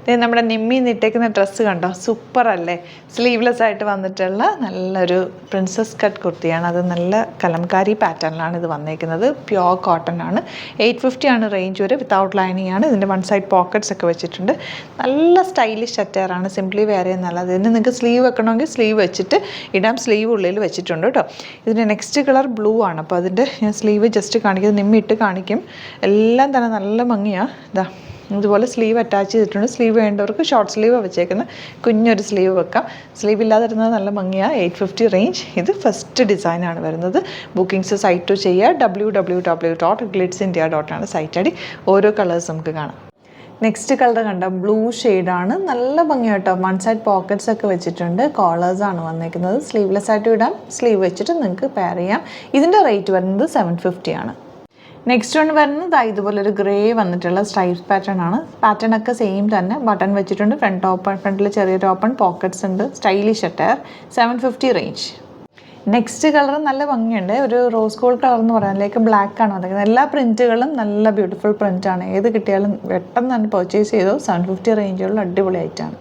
ഇത് നമ്മുടെ നിമ്മിന്ന് ഇട്ടേക്കുന്ന ഡ്രസ്സ് കണ്ടോ, സൂപ്പർ അല്ലേ? സ്ലീവ്ലെസ് ആയിട്ട് വന്നിട്ടുള്ള നല്ലൊരു പ്രിൻസസ് കട്ട് കുർത്തിയാണ്. അത് നല്ല കലംകാരി പാറ്റേണിലാണ് ഇത് വന്നേക്കുന്നത്. പ്യോർ കോട്ടൺ ആണ്. 850 ആണ് റേഞ്ച് വരെ. വിത്തൗട്ട് ലൈനിങ് ആണ്. ഇതിൻ്റെ വൺ സൈഡ് പോക്കറ്റ്സ് ഒക്കെ വെച്ചിട്ടുണ്ട്. നല്ല സ്റ്റൈലിഷ് അറ്റയറാണ്. സിംപ്ലി വെയർ ചെയ്യുന്നതല്ല. ഇതിന് നിങ്ങൾക്ക് സ്ലീവ് വെക്കണമെങ്കിൽ സ്ലീവ് വെച്ചിട്ട് ഇടാം. സ്ലീവ് ഉള്ളിൽ വെച്ചിട്ടുണ്ട് കേട്ടോ. ഇതിൻ്റെ നെക്സ്റ്റ് കളർ ബ്ലൂ ആണ്. അപ്പോൾ അതിൻ്റെ ഞാൻ സ്ലീവ് ജസ്റ്റ് കാണിക്കുന്നത്, നിമ്മി ഇട്ട് കാണിക്കും. എല്ലാം തന്നെ നല്ല ഭംഗിയാണ്. ഇതാ ഇതുപോലെ സ്ലീവ് അറ്റാച്ച് ചെയ്തിട്ടുണ്ട്. സ്ലീവ് വേണ്ടവർക്ക് ഷോർട്ട് സ്ലീവ് വെച്ചേക്കുന്നത്, കുഞ്ഞൊരു സ്ലീവ് വെക്കാം. സ്ലീവ് ഇല്ലാതിരുന്നത് നല്ല ഭംഗിയാണ്. 850 റേഞ്ച്. ഇത് ഫസ്റ്റ് ഡിസൈനാണ് വരുന്നത്. ബുക്കിംഗ്സ് സൈറ്റ് ടു ചെയ്യുക. www.glitzindia.com ആണ് സൈറ്റ് ഐ ഡി. ഓരോ കളേഴ്സ് നമുക്ക് കാണാം. നെക്സ്റ്റ് കളർ കണ്ട ബ്ലൂ ഷെയ്ഡാണ്. നല്ല ഭംഗിയായിട്ടോ. വൺ സൈഡ് പോക്കറ്റ്സ് ഒക്കെ വെച്ചിട്ടുണ്ട്. കോളേഴ്സാണ് വന്നേക്കുന്നത്. സ്ലീവ്ലെസ് ആയിട്ട് ഇടാം. സ്ലീവ് വെച്ചിട്ട് നിങ്ങൾക്ക് പെയർ ചെയ്യാം. ഇതിൻ്റെ റേറ്റ് വരുന്നത് 750 ആണ്. നെക്സ്റ്റ് വൺ വരുന്നത് ഇതുപോലൊരു ഗ്രേ വന്നിട്ടുള്ള സ്ട്രൈപ്സ് പാറ്റേൺ ആണ്. പാറ്റേൺ ഒക്കെ സെയിം തന്നെ. ബട്ടൺ വെച്ചിട്ടുണ്ട്. ഫ്രണ്ടിൽ ചെറിയൊരു ഓപ്പൺ പോക്കറ്റ്സ് ഉണ്ട്. Stylish attire. 750 range. Next colour നല്ല ഭംഗിയുണ്ട്. ഒരു റോസ് ഗോൾഡ് കളർ എന്ന് പറയാനിലേക്ക് ബ്ലാക്ക് ആണ് വന്നിരിക്കുന്നത്. എല്ലാ പ്രിൻറ്റുകളും നല്ല ബ്യൂട്ടിഫുൾ പ്രിൻ്റാണ്. ഏത് കിട്ടിയാലും പെട്ടെന്ന് തന്നെ പർച്ചേസ് ചെയ്തോ. 750 റേഞ്ചുള്ള അടിപൊളിയായിട്ടാണ്.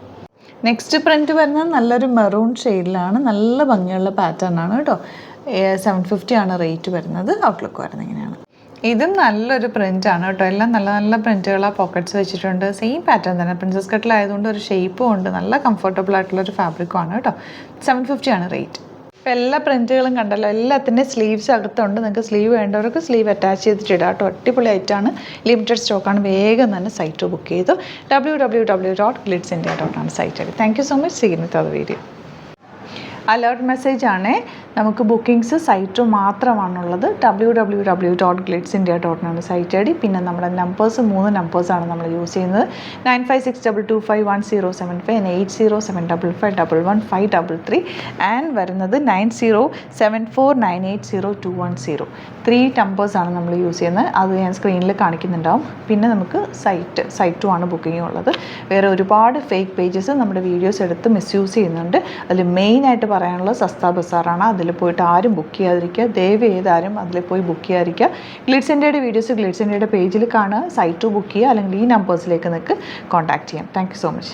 നെക്സ്റ്റ് പ്രിൻറ്റ് വരുന്നത് നല്ലൊരു മെറൂൺ ഷെയ്ഡിലാണ്. നല്ല ഭംഗിയുള്ള പാറ്റേൺ ആണ് കേട്ടോ. 750 ആണ് റേറ്റ് വരുന്നത്. ഔട്ട്ലുക്ക് വരുന്നത് ഇങ്ങനെയാണ്. ഇതും നല്ലൊരു പ്രിൻ്റാണ് കേട്ടോ. എല്ലാം നല്ല നല്ല പ്രിൻറ്റുകളാണ്. പോക്കറ്റ്സ് വെച്ചിട്ടുണ്ട്. സെയിം പാറ്റേൺ തന്നെ. പ്രിൻസസ് കട്ടിലായതുകൊണ്ട് ഒരു ഷേപ്പും ഉണ്ട്. നല്ല കംഫർട്ടബിൾ ആയിട്ടുള്ളൊരു ഫാബ്രിക്കുമാണ് കേട്ടോ. 750 ആണ് റേറ്റ്. ഇപ്പോൾ എല്ലാ പ്രിൻറ്റുകളും കണ്ടല്ലോ. എല്ലാത്തിൻ്റെ സ്ലീവ്സ് അകത്തുണ്ട്. നിങ്ങൾക്ക് സ്ലീവ് വേണ്ടവർക്ക് സ്ലീവ് അറ്റാച്ച് ചെയ്തിട്ട് ഇടാം കേട്ടോ. അടിപൊളിയായിട്ടാണ്. ലിമിറ്റഡ് സ്റ്റോക്കാണ്. വേഗം തന്നെ സൈറ്റ് ബുക്ക് ചെയ്തു. www.glitzindia.com ആണ് site I D. Thank you so much. See you in the video. Alert message ആണ്. നമുക്ക് ബുക്കിംഗ്സ് സൈറ്റ് മാത്രമാണുള്ളത്. www.glitzindia.com ആണ് സൈറ്റ് ഐ ഡി. പിന്നെ നമ്മുടെ നമ്പേഴ്സ് 3 നമ്പേഴ്സാണ് നമ്മൾ യൂസ് ചെയ്യുന്നത്. 9562251075 and 8075551533 ആൻഡ് വരുന്നത് 9074980210. 3 നമ്പേഴ്സാണ് നമ്മൾ യൂസ് ചെയ്യുന്നത്. അത് ഞാൻ സ്ക്രീനിൽ കാണിക്കുന്നുണ്ടാവും. പിന്നെ നമുക്ക് സൈറ്റ് 2 ആണ് ബുക്കിംഗ് ഉള്ളത്. വേറെ ഒരുപാട് ഫേക്ക് പേജസ് നമ്മുടെ വീഡിയോസ് എടുത്ത് മിസ്യൂസ് ചെയ്യുന്നുണ്ട്. അതിൽ മെയിനായിട്ട് പറയാനുള്ളത് സസ്ത ബസാറാണ്. അതിൽ പോയിട്ട് ആരും ബുക്ക് ചെയ്യാതിരിക്കുക. ദയവ് ചെയ്താരും അതിൽ പോയി ബുക്ക് ചെയ്യാതിരിക്കുക. ഗ്ലിറ്റ്സ് ഇന്ത്യയുടെ വീഡിയോസ് ഗ്ലിറ്റ്സ് ഇന്ത്യയുടെ പേജിൽ കാണുക. സൈറ്റ് ബുക്ക് ചെയ്യുക. അല്ലെങ്കിൽ ഈ നമ്പേഴ്സിലേക്ക് നിങ്ങൾക്ക് കോൺടാക്ട് ചെയ്യാം. Thank you so much.